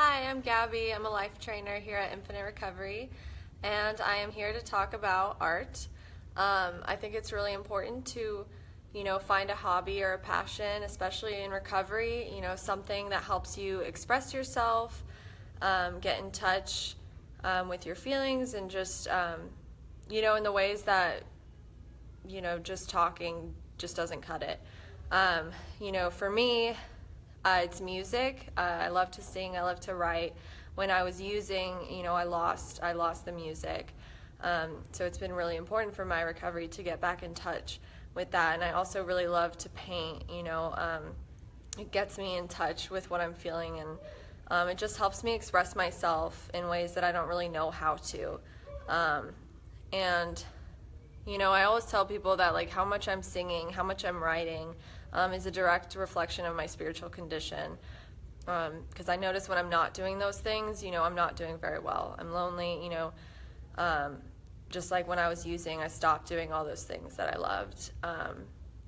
Hi, I'm Gabi. I'm a life trainer here at Infinite Recovery, and I am here to talk about art. I think it's really important to, find a hobby or a passion, especially in recovery, something that helps you express yourself, get in touch with your feelings, and just, in the ways that, just talking just doesn't cut it. For me, it's music. I love to sing. I love to write. When I was using, I lost the music. So it's been really important for my recovery to get back in touch with that. And I also really love to paint. It gets me in touch with what I'm feeling, and it just helps me express myself in ways that I don't really know how to. I always tell people that how much I'm singing, how much I'm writing, is a direct reflection of my spiritual condition. Because I notice when I'm not doing those things, I'm not doing very well. I'm lonely, just like when I was using, I stopped doing all those things that I loved.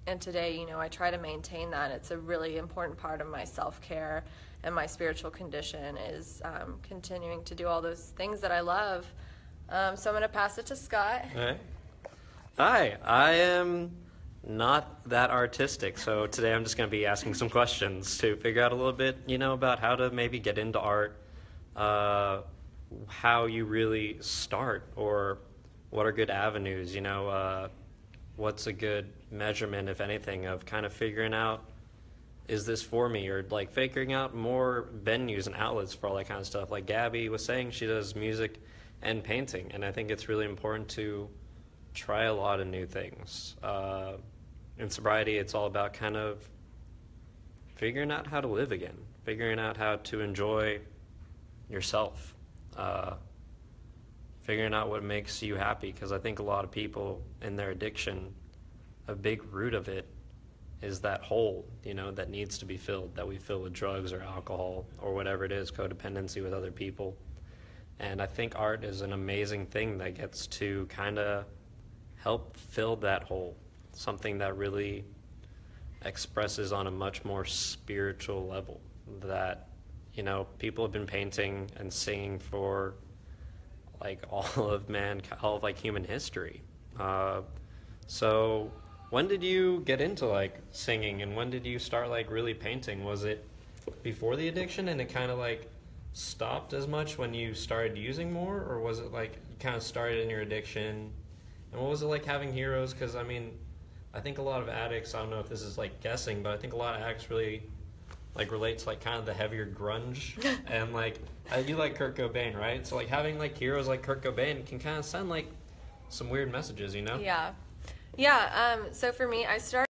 And today, I try to maintain that. It's a really important part of my self-care and my spiritual condition is continuing to do all those things that I love. So I'm going to pass it to Scott. All right. Hi, I am not that artistic, so today I'm just going to be asking some questions to figure out a little bit, about how to maybe get into art, how you really start, or what are good avenues, what's a good measurement, if anything, of kind of figuring out, is this for me, or figuring out more venues and outlets for all that kind of stuff. Like Gabi was saying, she does music and painting, and I think it's really important to try a lot of new things. In sobriety, it's all about kind of figuring out how to live again, figuring out how to enjoy yourself, figuring out what makes you happy, because I think a lot of people in their addiction, a big root of it is that hole, that needs to be filled, that we fill with drugs or alcohol or whatever it is, codependency with other people. And I think art is an amazing thing that gets to kind of help fill that hole, something that really expresses on a much more spiritual level that, people have been painting and singing for all of human history. So when did you get into singing, and when did you start really painting? Was it before the addiction and it kind of stopped as much when you started using more, or was it you kind of started in your addiction? And what was it like having heroes? Because, I think a lot of addicts, I don't know if this is guessing, but I think a lot of addicts really relate to kind of the heavier grunge. And you like Kurt Cobain, right? So having heroes like Kurt Cobain can kind of send some weird messages, Yeah. So for me, I started